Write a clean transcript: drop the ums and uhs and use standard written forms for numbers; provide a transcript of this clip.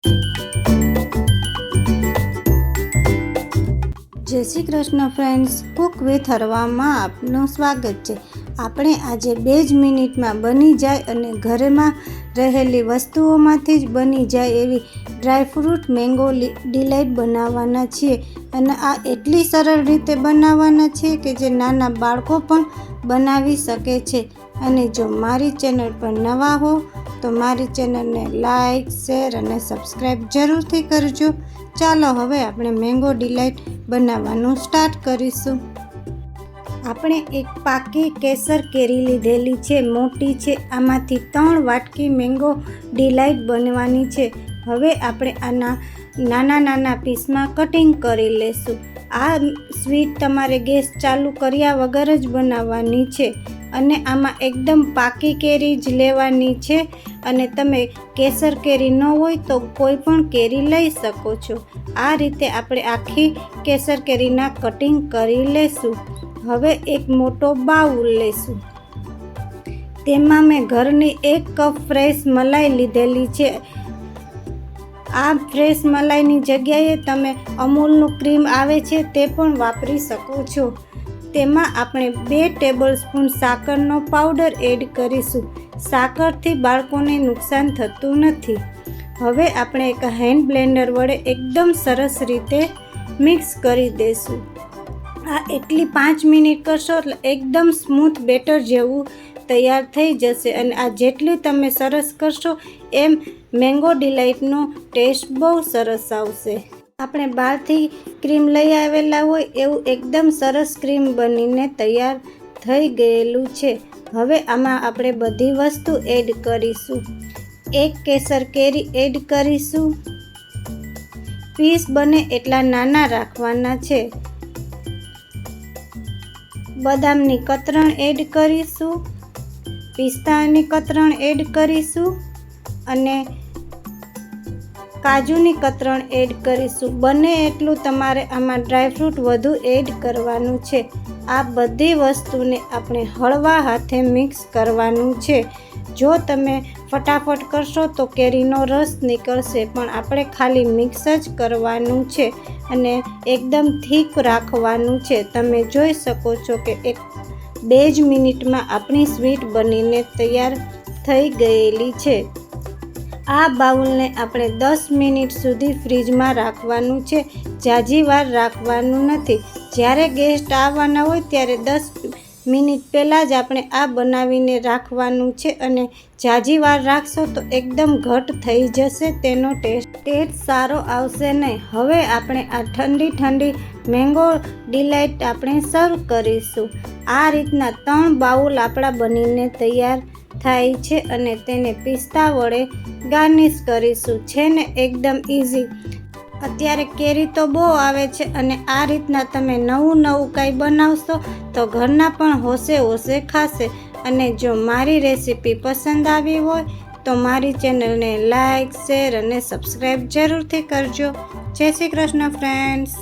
જય Shri Krishna friends, cook with હરવામાં આપનું સ્વાગત છે। આપણે આજે 2 જ મિનિટમાં બની જાય અને ઘરમાં રહેલી વસ્તુઓમાંથી જ બની જાય એવી ડ્રાયફ્રૂટ મેંગો ડિલાઇટ બનાવવાના છીએ। અને આ એટલી સરળ રીતે બનાવવાના છે કે જે નાના બાળકો પણ બનાવી શકે છે। અને જો મારી ચેનલ પર નવા હો તો મારી ચેનલને લાઈક, શેર અને સબસ્ક્રાઈબ જરૂરથી કરજો। ચાલો હવે આપણે મેંગો ડિલાઇટ બનાવવાનું સ્ટાર્ટ કરીશું। આપણે એક પાકી કેસર કેરી લીધેલી છે, મોટી છે। આમાંથી 3 વાટકી મેંગો ડિલાઇટ બનવાની છે। હવે આપણે આના નાના પીસમાં કટિંગ કરી લેશું। આ સ્વીટ તમારે ગેસ ચાલુ કર્યા વગર જ બનાવવાની છે અને આમાં એકદમ પાકી કેરી જ લેવાની છે। અને તમે કેસર કેરી ન હોય તો કોઈ પણ કેરી લઈ શકો છો। આ રીતે આપણે આખી કેસર કેરીના કટિંગ કરી લેશું। હવે એક મોટો બાઉલ લેશું, તેમાં મેં ઘરની 1 કપ ફ્રેશ મલાઈ લીધેલી છે। આ ફ્રેશ મલાઈની જગ્યાએ તમે અમૂલનું ક્રીમ આવે છે તે પણ વાપરી શકો છો। તેમાં આપણે 2 ટેબલસ્પૂન સાકરનો પાવડર એડ કરીશું। સાકરથી બાળકોને નુકસાન થતું નથી। હવે આપણે એક હેન્ડ બ્લેન્ડર વડે એકદમ સરસ રીતે મિક્સ કરી દઈશું। આ એટલી 5 મિનિટ કરશો એટલે એકદમ સ્મૂથ બેટર જેવું તૈયાર થઈ જશે। અને આ જેટલી તમે સરસ કરશો એમ મેંગો ડિલાઇટનો ટેસ્ટ બહુ સરસ આવશે। આપણે બહારથી ક્રીમ લઈ આવેલા હોય એવું એકદમ સરસ ક્રીમ બનીને તૈયાર થઈ ગયેલું છે। હવે આમાં આપણે બધી વસ્તુ એડ કરીશું। 1 કેસર કેરી એડ કરીશું। પીસ બને એટલા નાના રાખવાના છે। બદામની કતરણ એડ કરીશું, પિસ્તાની કતરણ એડ કરીશું અને કાજુની કતરણ એડ કરીશું। બને એટલું તમારે આમાં ડ્રાયફ્રૂટ વધુ એડ કરવાનું છે। આ બધી વસ્તુને આપણે હળવા હાથે મિક્સ કરવાનું છે। જો તમે ફટાફટ કરશો તો કેરીનો રસ નીકળશે, પણ આપણે ખાલી મિક્સ જ કરવાનું છે અને એકદમ થીક રાખવાનું છે। તમે જોઈ શકો છો કે 2 જ મિનિટમાં આપણી સ્વીટ બનીને તૈયાર થઈ ગયેલી છે। આ બાઉલને આપણે 10 મિનિટ સુધી ફ્રીજમાં રાખવાનું છે, ઝાઝી વાર રાખવાનું નથી। જ્યારે ગેસ્ટ આવવાના હોય ત્યારે 10 મિનિટ પહેલાં જ આપણે આ બનાવીને રાખવાનું છે અને ઝાઝી વાર રાખશો તો એકદમ ઘટ થઈ જશે, તેનો ટેસ્ટ સારો આવશે નહીં। હવે આપણે આ ઠંડી મેંગો ડિલાઇટ આપણે સર્વ કરીશું। આ રીતના 3 બાઉલ આપણા બનીને તૈયાર થાય છે અને તેને પિસ્તા વડે ગાર્નિશ કરીશું। છે ને એકદમ ઇઝી। અત્યારે કેરી તો બહુ આવે છે અને આ રીતના તમે નવું કાંઈ બનાવશો તો ઘરના પણ હોશે ખાશે। અને જો મારી રેસીપી પસંદ આવી હોય તો મારી ચેનલને લાઈક, શેર અને સબસ્ક્રાઈબ જરૂરથી કરજો। જય શ્રી કૃષ્ણ ફ્રેન્ડ્સ।